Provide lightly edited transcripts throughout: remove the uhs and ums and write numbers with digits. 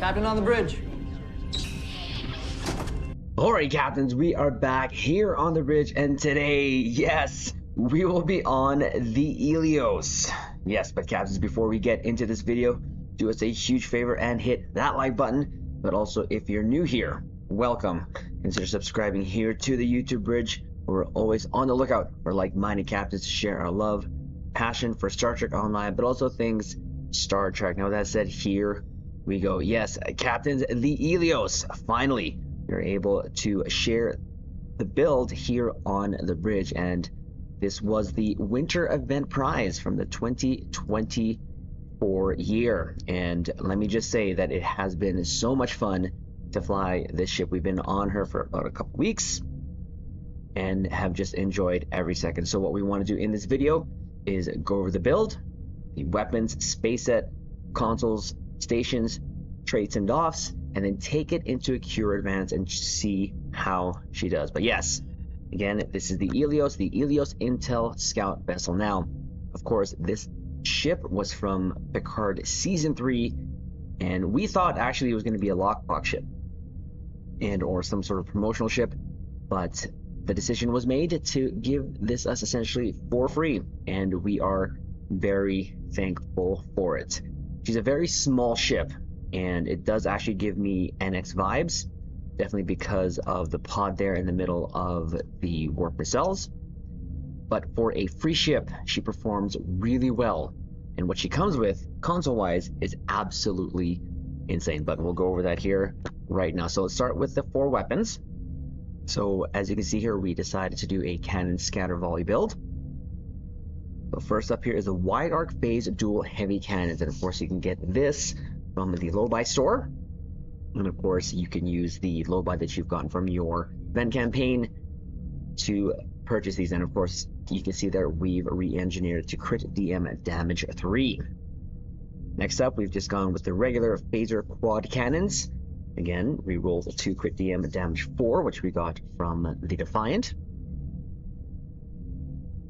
Captain on the bridge. Alright, captains, we are back here on the bridge, and today, yes, we will be on the Eleos. Yes, but captains, before we get into this video, do us a huge favor and hit that like button. But also, if you're new here, welcome. Consider subscribing here to the YouTube bridge. We're always on the lookout for like-minded captains to share our love, passion for Star Trek Online, but also things Star Trek. Now, that said, here we go. Yes, captains, the Eleos, finally. You're able to share the build here on the bridge, and this was the winter event prize from the 2024 year. And let me just say that it has been so much fun to fly this ship. We've been on her for about a couple weeks and have just enjoyed every second. So what we want to do in this video is go over the build, the weapons, space set, consoles, stations, traits and offs, and then take it into a Cure Advance and see how she does. But yes, again, this is the Eleos Intel Scout Vessel. Now, of course, this ship was from Picard Season 3, and we thought actually it was going to be a lockbox ship and or some sort of promotional ship, but the decision was made to give this us essentially for free, and we are very thankful for it. She's a very small ship, and it does actually give me NX vibes, definitely because of the pod there in the middle of the warp nacelles. But for a free ship, she performs really well, and what she comes with, console-wise, is absolutely insane. But we'll go over that here right now. So let's start with the 4 weapons. So as you can see here, we decided to do a cannon scatter volley build. So first up here is the wide arc phase dual heavy cannons, and of course you can get this from the low buy store, and of course you can use the low buy that you've gotten from your event campaign to purchase these. And of course you can see there we've re-engineered to crit DM damage 3. Next up, we've just gone with the regular phaser quad cannons. Again, we rolled 2 crit DM damage 4, which we got from the Defiant.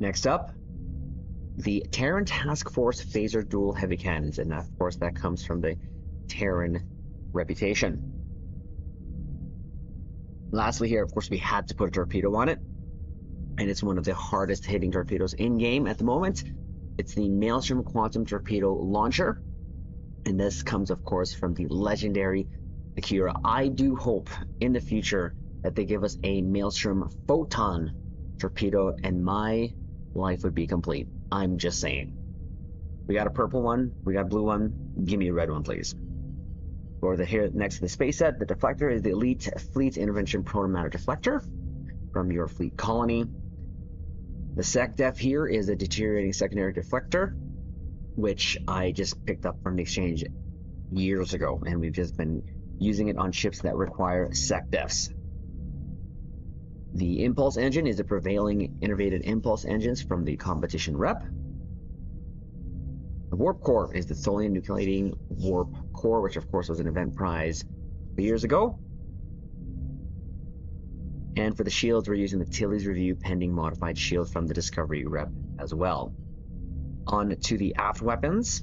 Next up, the Terran Task Force phaser dual heavy cannons, and of course that comes from the Terran reputation. Lastly here, of course, we had to put a torpedo on it, and it's one of the hardest hitting torpedoes in game at the moment. It's the Maelstrom Quantum Torpedo Launcher, and this comes of course from the legendary Akira. I do hope in the future that they give us a Maelstrom Photon torpedo and my life would be complete. I'm just saying. We got a purple one, we got a blue one, give me a red one please. Or the here next to the space set, the deflector is the Elite Fleet Intervention Proton Matter Deflector from your fleet colony. The SecDef here is a deteriorating secondary deflector, which I just picked up from the exchange years ago, and we've just been using it on ships that require SecDefs. The Impulse Engine is the prevailing innovated impulse engines from the competition rep. The Warp Core is the Tholian Nucleating Warp Core, which of course was an event prize years ago. And for the shields, we're using the Tilly's Review pending modified shield from the Discovery rep as well. On to the aft weapons.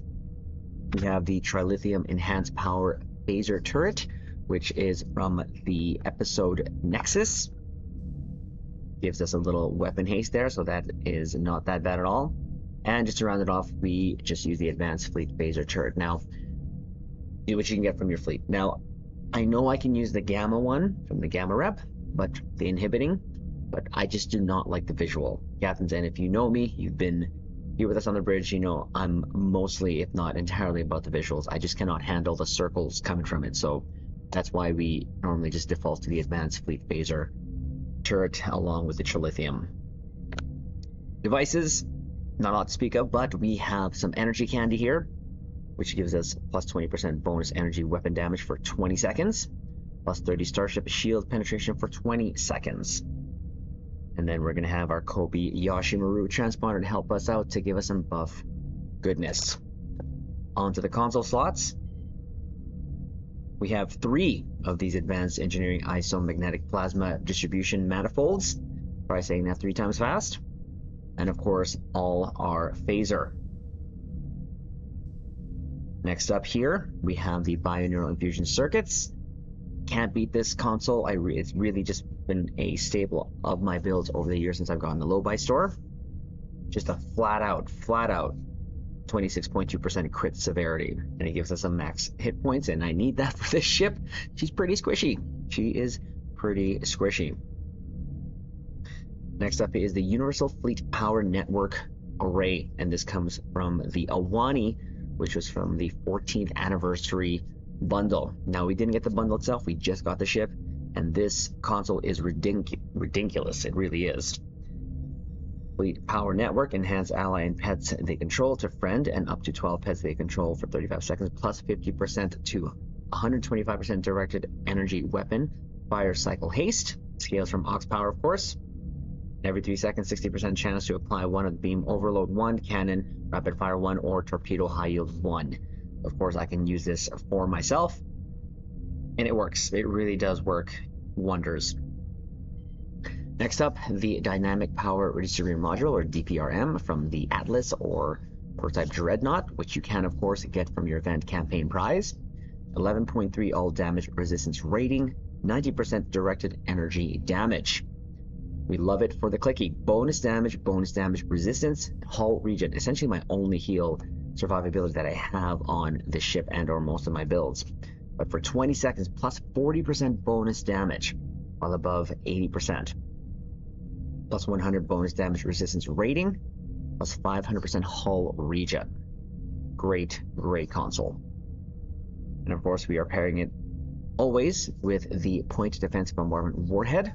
We have the Trilithium Enhanced Power Phaser Turret, which is from the episode Nexus. Gives us a little weapon haste there, so that is not that bad at all. And just to round it off, we just use the Advanced Fleet Phaser Turret. Now, which you can get from your fleet. Now, I know I can use the Gamma one from the Gamma rep, but the inhibiting, but I just do not like the visual. Captains, and if you know me, you've been here with us on the bridge, you know I'm mostly, if not entirely, about the visuals. I just cannot handle the circles coming from it, so that's why we normally just default to the Advanced Fleet Phaser Turret along with the Trilithium. Devices, not a lot to speak of, but we have some energy candy here, which gives us plus 20% bonus energy weapon damage for 20 seconds, plus 30 Starship shield penetration for 20 seconds. And then we're going to have our Kobe Yoshimaru transponder to help us out to give us some buff goodness. Onto the console slots. We have 3 of these advanced engineering isomagnetic plasma distribution manifolds. Try saying that 3 times fast. And of course, all are phaser. Next up here, we have the Bioneural Infusion Circuits. Can't beat this console. It's really just been a staple of my builds over the years since I've gotten the low buy store. Just a flat out 26.2% crit severity, and it gives us a max hit points, and I need that for this ship. She's pretty squishy. She is pretty squishy. Next up is the Universal Fleet Power Network Array, and this comes from the Awani, which was from the 14th anniversary bundle. Now, we didn't get the bundle itself, we just got the ship, and this console is ridiculous. It really is. Fleet Power Network, enhance ally and pets they control to friend, and up to 12 pets they control for 35 seconds, plus 50% to 125% directed energy weapon, fire cycle haste, scales from Ox Power, of course. Every 3 seconds, 60% chance to apply one of the beam overload 1, cannon, rapid fire 1, or torpedo high yield 1. Of course, I can use this for myself, and it works. It really does work wonders. Next up, the Dynamic Power Redistribution Module, or DPRM, from the Atlas or Prototype Dreadnought, which you can, of course, get from your event campaign prize. 11.3 all damage resistance rating, 90% directed energy damage. We love it for the clicky. Bonus damage, resistance, hull regen. Essentially my only heal survivability that I have on this ship and or most of my builds. But for 20 seconds, plus 40% bonus damage, while above 80%. Plus 100 bonus damage resistance rating, plus 500% hull regen. Great, great console. And of course, we are pairing it always with the Point Defense Bombardment Warhead,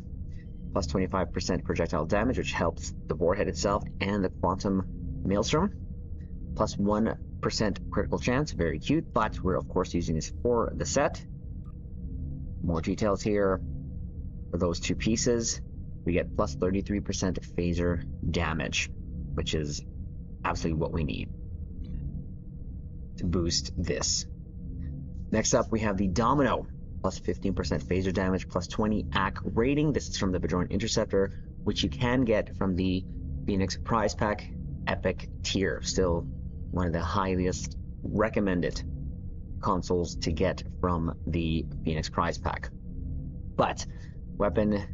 plus 25% projectile damage, which helps the warhead itself and the Quantum Maelstrom, plus 1% critical chance, very cute, but we're of course using this for the set. More details here. For those two pieces, we get plus 33% phaser damage, which is absolutely what we need to boost this. Next up, we have the Domino, plus 15% phaser damage, plus 20 AC rating. This is from the Bajoran Interceptor, which you can get from the Phoenix Prize Pack Epic tier. Still one of the highest recommended consoles to get from the Phoenix Prize Pack. But weapon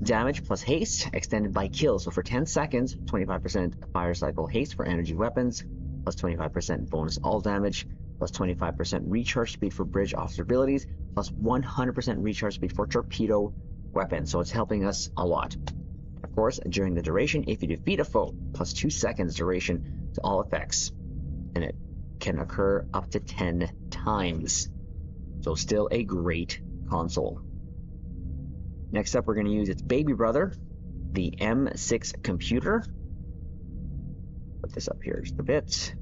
damage plus haste extended by kill. So for 10 seconds, 25% fire cycle haste for energy weapons, plus 25% bonus all damage, plus 25% recharge speed for bridge officer abilities, plus 100% recharge speed for torpedo weapons. So it's helping us a lot. Of course, during the duration, if you defeat a foe, plus 2 seconds duration to all effects, and it can occur up to 10 times. So still a great console. Next up, we're going to use its baby brother, the M6 computer. Put this up here just a bit.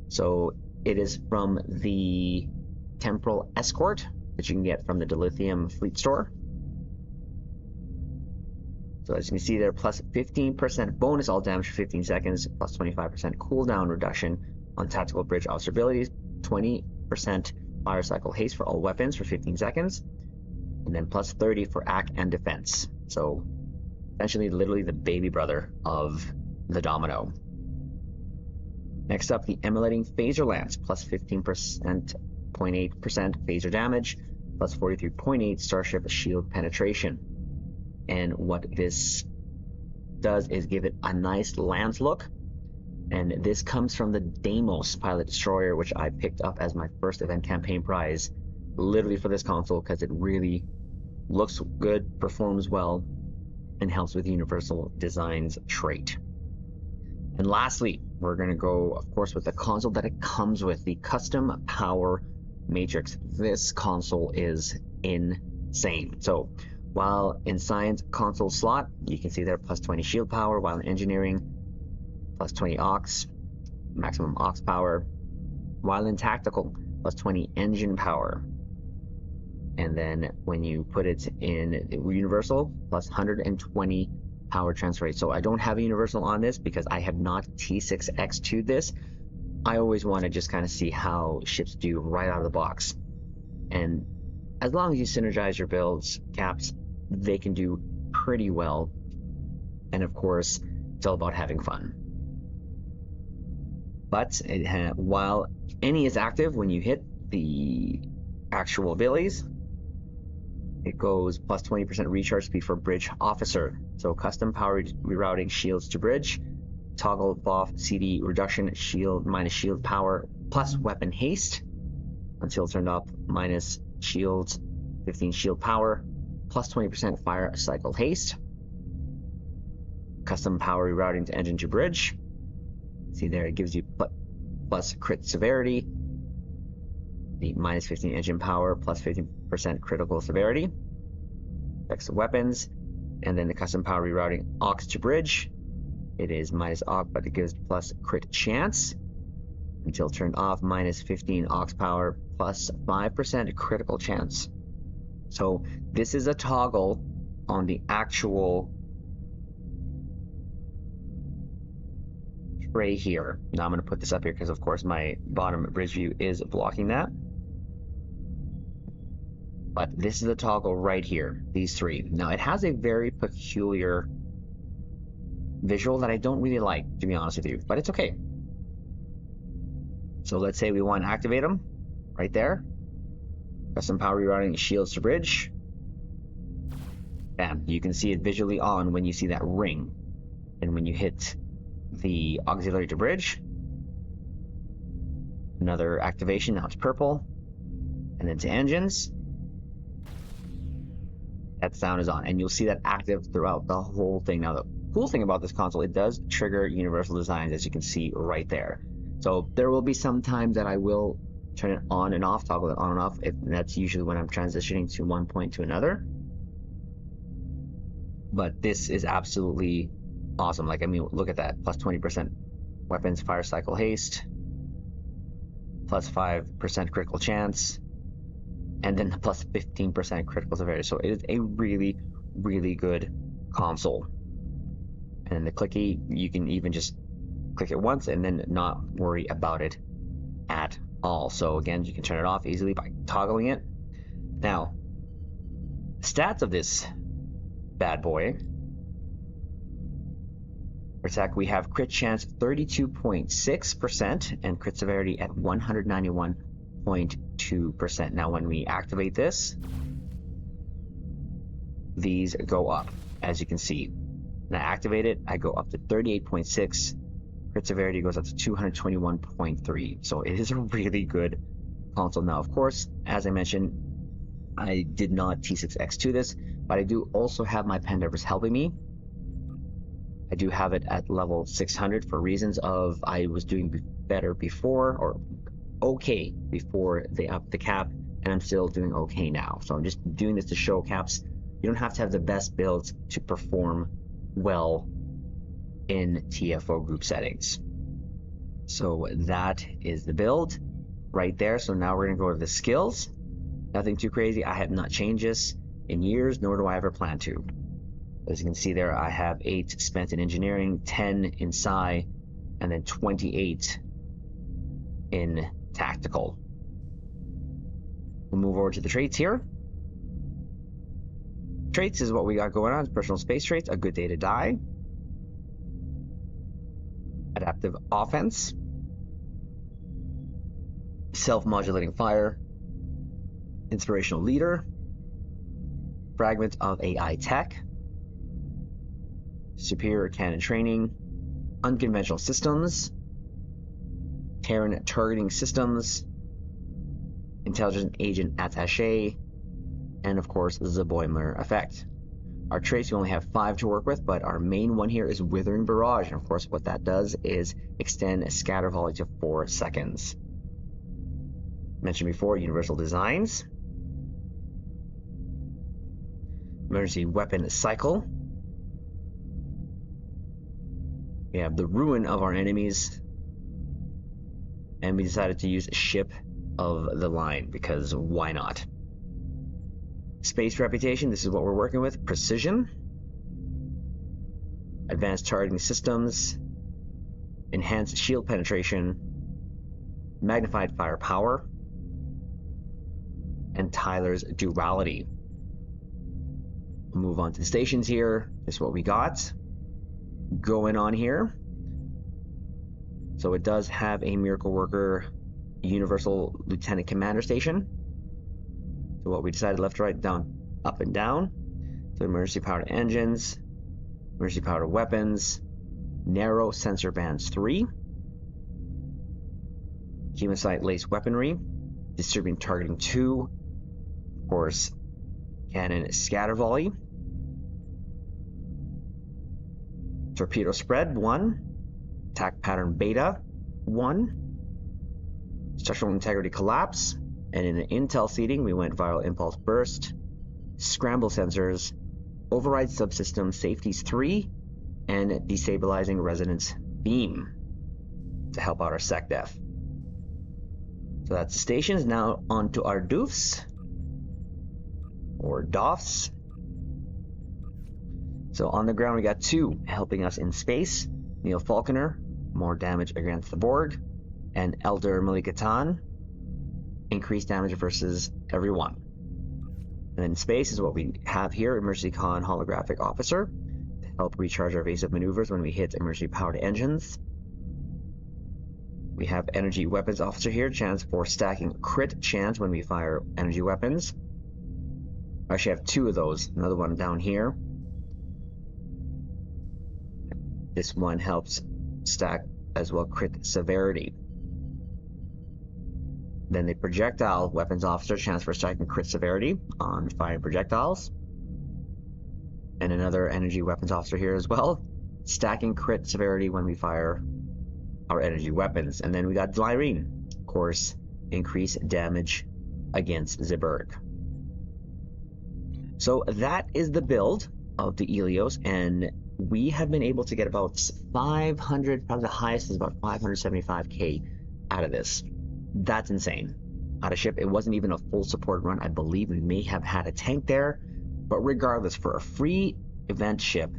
So it is from the Temporal Escort that you can get from the Dilithium Fleet Store. So as you can see there, plus 15% bonus all damage for 15 seconds, plus 25% cooldown reduction on tactical bridge officer abilities, 20% fire cycle haste for all weapons for 15 seconds, and then plus 30 for AC and defense. So essentially literally the baby brother of the Domino. Next up, the Emulating Phaser Lance, plus 15.8% phaser damage, plus 43.8 Starship Shield penetration. And what this does is give it a nice lance look. And this comes from the Deimos Pilot Destroyer, which I picked up as my first event campaign prize, literally for this console, because it really looks good, performs well, and helps with Universal Design's trait. And lastly, we're going to go, of course, with the console that it comes with, the Custom Power Matrix. This console is insane. So while in Science console slot, you can see there plus 20 shield power, while in Engineering, plus 20 aux, maximum aux power, while in Tactical, plus 20 engine power. And then when you put it in Universal, plus 120 power transfer rate. So I don't have a Universal on this because I have not T6X2'd this. I always want to just kind of see how ships do right out of the box. And as long as you synergize your builds, caps, they can do pretty well. And of course, it's all about having fun. But while any is active, when you hit the actual abilities, it goes plus 20% recharge speed for bridge officer. So custom power rerouting shields to bridge, toggle buff CD reduction, shield minus shield power plus weapon haste until turned off, minus shields 15 shield power plus 20% fire cycle haste. Custom power rerouting to engine to bridge. See there, it gives you plus crit severity, the minus 15 engine power plus 15% critical severity. Affects the weapons, and then the custom power rerouting aux to bridge. It is minus aux, but it gives plus crit chance until turned off, minus 15 aux power plus 5% critical chance. So this is a toggle on the actual tray here. Now I'm going to put this up here because of course my bottom bridge view is blocking that. But this is a toggle right here, these three. Now it has a very peculiar visual that I don't really like, to be honest with you, but it's okay. So let's say we want to activate them right there. Custom power rerouting shields to bridge. Bam, you can see it visually on when you see that ring. And when you hit the auxiliary to bridge, another activation, now it's purple. And then to engines, that sound is on, and you'll see that active throughout the whole thing. Now the cool thing about this console, it does trigger universal designs, as you can see right there. So there will be some times that I will turn it on and off, toggle it on and off, that's usually when I'm transitioning to one point to another. But this is absolutely awesome. Like, I mean, look at that, plus 20% weapons fire cycle haste, plus 5% critical chance, and then plus 15% critical severity. So it is a really, really good console. And the clicky, you can even just click it once and then not worry about it at all. So again, you can turn it off easily by toggling it. Now, stats of this bad boy. For attack, we have crit chance 32.6% and crit severity at 191.2%. Now, when we activate this, these go up, as you can see. When I activate it, I go up to 38.6. Crit severity goes up to 221.3. So it is a really good console. Now, of course, as I mentioned, I did not T6X2 this, but I do also have my Pandevers helping me. I do have it at level 600 for reasons of I was doing better before, or okay before they upped the cap, and I'm still doing okay now. So I'm just doing this to show caps. You don't have to have the best builds to perform well in TFO group settings. So that is the build right there. So now we're going to go to the skills. Nothing too crazy. I have not changed this in years, nor do I ever plan to. As you can see there, I have 8 spent in engineering, 10 in Psi, and then 28 in tactical. We'll move over to the traits here. Traits is what we got going on. Personal space traits, a good day to die. Adaptive offense. Self-modulating fire. Inspirational leader. Fragment of AI tech. Superior cannon training. Unconventional systems. Terran targeting systems. Intelligent agent attaché. And of course, the Zaboimer effect. Our traits, we only have 5 to work with, but our main one here is Withering Barrage. And of course, what that does is extend Scatter Volley to 4 seconds. Mentioned before, Universal Designs. Emergency Weapon Cycle. We have the Ruin of our enemies. And we decided to use Ship of the Line, because why not? Space Reputation, this is what we're working with. Precision. Advanced Targeting Systems. Enhanced Shield Penetration. Magnified Firepower. And Tyler's Duality. We'll move on to the stations here. This is what we got going on here. So it does have a Miracle Worker Universal Lieutenant Commander station. So what we decided, left, right, down, up, and down. So emergency powered engines, emergency powered weapons, narrow sensor bands 3, human sight lace weaponry, disturbing targeting 2, of course, cannon scatter volley, torpedo spread 1, attack pattern beta 1, structural integrity collapse, and in the intel seating we went viral impulse burst, scramble sensors, override subsystem safeties 3, and destabilizing resonance beam to help out our SecDef. So that's the stations. Now onto our doofs or DOFs. So on the ground we got 2 helping us in space. Neil Falconer, more damage against the Borg, and Elder Malikatan, increased damage versus everyone. And then space is what we have here, Emergency Con Holographic Officer, to help recharge our evasive maneuvers when we hit emergency powered engines. We have Energy Weapons Officer here, chance for stacking crit chance when we fire energy weapons. I actually have 2 of those, another one down here. This one helps stack as well crit severity. Then the Projectile Weapons Officer, chance for stacking crit severity on firing projectiles. And another Energy Weapons Officer here as well, stacking crit severity when we fire our energy weapons. And then we got Dlyrene, of course, increase damage against Zeburg. So that is the build of the Eleos, and we have been able to get about 500, probably the highest is about 575k out of this. That's insane. Out of ship, it wasn't even a full support run. I believe we may have had a tank there, but regardless, for a free event ship,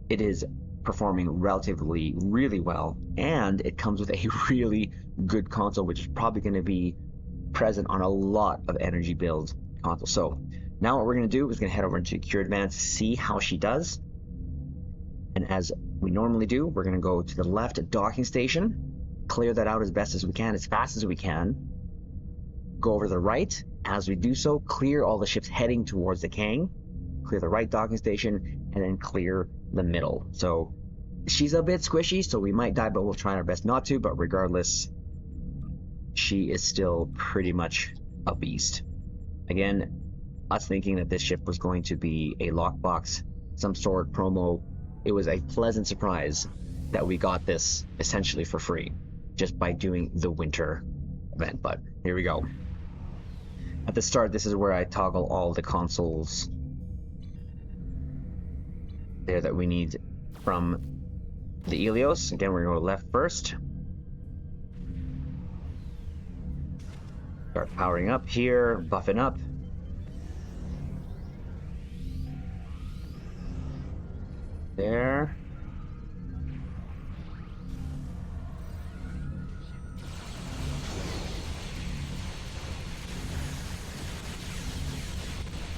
it is performing relatively really well, and it comes with a really good console, which is probably going to be present on a lot of energy build consoles. So now what we're going to do is going to head over into Cure Advance, see how she does. And as we normally do, we're going to go to the left docking station, clear that out as best as we can, as fast as we can. Go over to the right. As we do so, clear all the ships heading towards the Kang. Clear the right docking station, and then clear the middle. So she's a bit squishy, so we might die, but we'll try our best not to. But regardless, she is still pretty much a beast. Again, us thinking that this ship was going to be a lockbox, some sort promo, it was a pleasant surprise that we got this essentially for free just by doing the winter event. But here we go. At the start, this is where I toggle all the consoles there that we need from the Eleos. Again, we're going to go left first. Start powering up here, buffing up. There.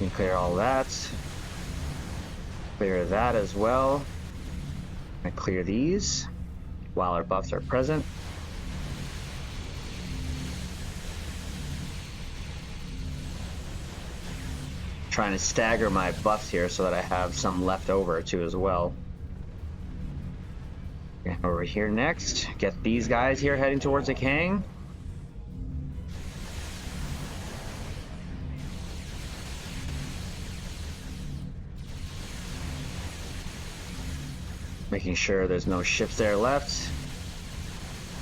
You can clear all that. Clear that as well. And clear these while our buffs are present. Trying to stagger my buffs here so that I have some left over too as well. Over here next, get these guys here heading towards the Kang. Making sure there's no ships there left.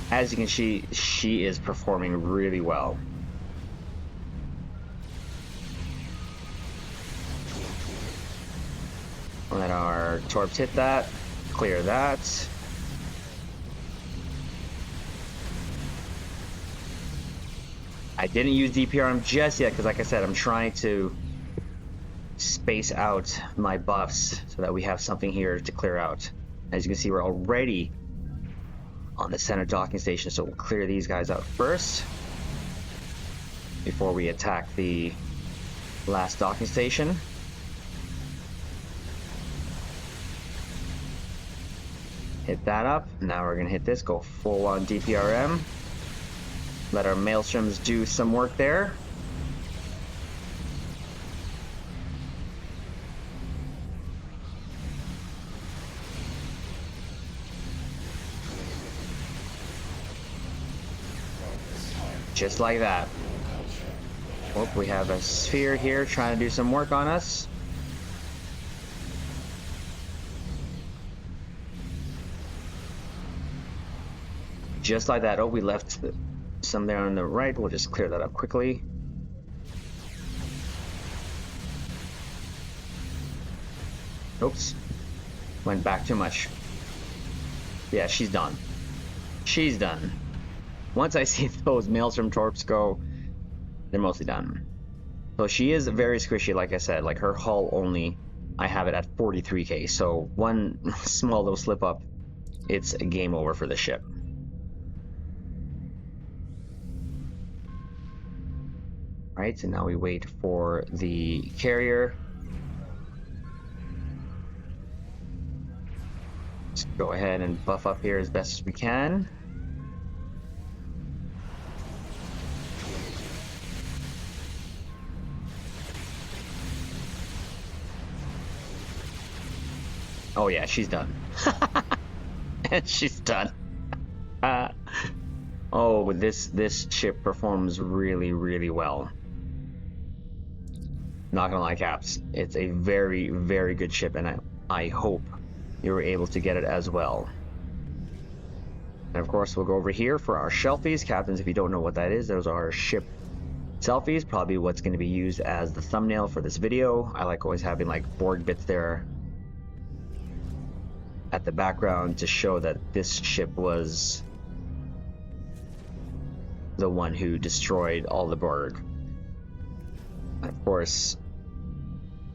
As you can see, she is performing really well. Let our torps hit that, clear that. I didn't use DPRM just yet because, like I said, I'm trying to space out my buffs so that we have something here to clear out. As you can see, we're already on the center docking station, so we'll clear these guys out first before we attack the last docking station. Hit that up. Now we're gonna hit this, go full on DPRM. Let our maelstroms do some work there. Just like that. Oh, we have a sphere here trying to do some work on us. Just like that. Oh, we left some there on the right. We'll just clear that up quickly. Oops. Went back too much. Yeah, she's done. She's done. Once I see those Maelstrom torps go, they're mostly done. So she is very squishy, like I said. Like her hull only, I have it at 43k. So one small little slip up, it's a game over for the ship. Right, so now we wait for the carrier. Let's go ahead and buff up here as best as we can. Oh yeah, she's done. And she's done. Oh, this ship performs really, really well. Not gonna lie, Caps, it's a very, very good ship, and I hope you were able to get it as well. And of course, we'll go over here for our shelfies. Captains, if you don't know what that is, those are our ship selfies, probably what's going to be used as the thumbnail for this video. I like always having like board bits there at the background to show that this ship was the one who destroyed all the Borg. And of course,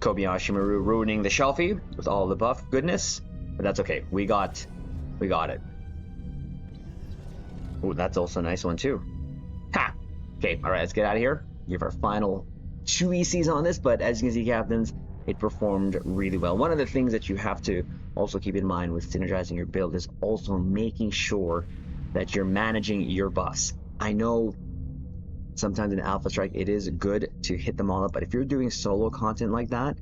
Kobayashi Maru ruining the shelfie with all the buff goodness, but that's okay. We got it. Ooh, that's also a nice one too. Ha! Okay, all right, let's get out of here. Give our final 2 ECs on this, but as you can see, Captains, it performed really well. One of the things that you have to also keep in mind with synergizing your build is also making sure that you're managing your buffs. I know sometimes in Alpha Strike it is good to hit them all up, but if you're doing solo content like that,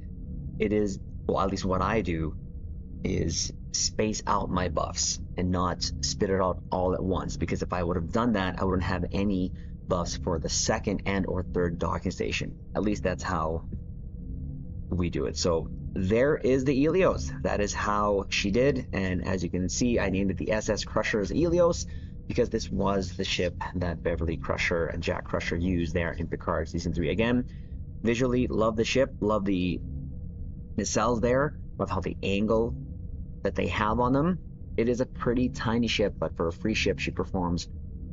it is, well, at least what I do is space out my buffs and not spit it out all at once, because if I would have done that, I wouldn't have any buffs for the second and or third docking station. At least that's how we do it. So there is the Eleos. That is how she did, and as you can see, I named it the SS Crusher's Eleos because this was the ship that Beverly Crusher and Jack Crusher used there in Picard Season 3. Again, visually, love the ship, love the nacelles there, love how the angle that they have on them. It is a pretty tiny ship, but for a free ship, she performs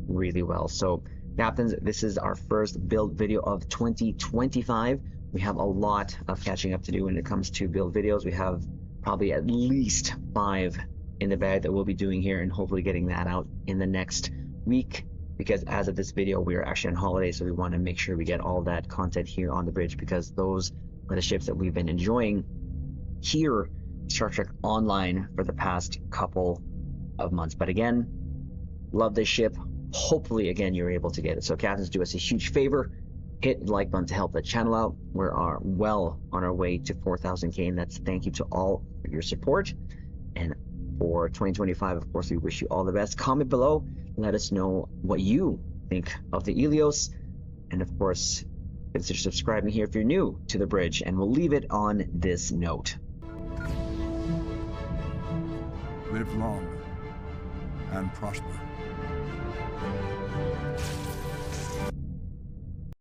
really well. So, Captains, this is our first build video of 2025. We have a lot of catching up to do when it comes to build videos. We have probably at least 5 in the bag that we'll be doing here, and hopefully getting that out in the next week, because as of this video, we are actually on holiday, so we want to make sure we get all that content here on the bridge, because those are the ships that we've been enjoying here Star Trek Online for the past couple of months. But again, love this ship. Hopefully, again, you're able to get it. So, Captains, do us a huge favor. Hit the like button to help the channel out. We are well on our way to 4,000K, and that's thank you to all for your support. And for 2025, of course, we wish you all the best. Comment below. Let us know what you think of the Eleos. And of course, consider subscribing here if you're new to the bridge. And we'll leave it on this note. Live long and prosper.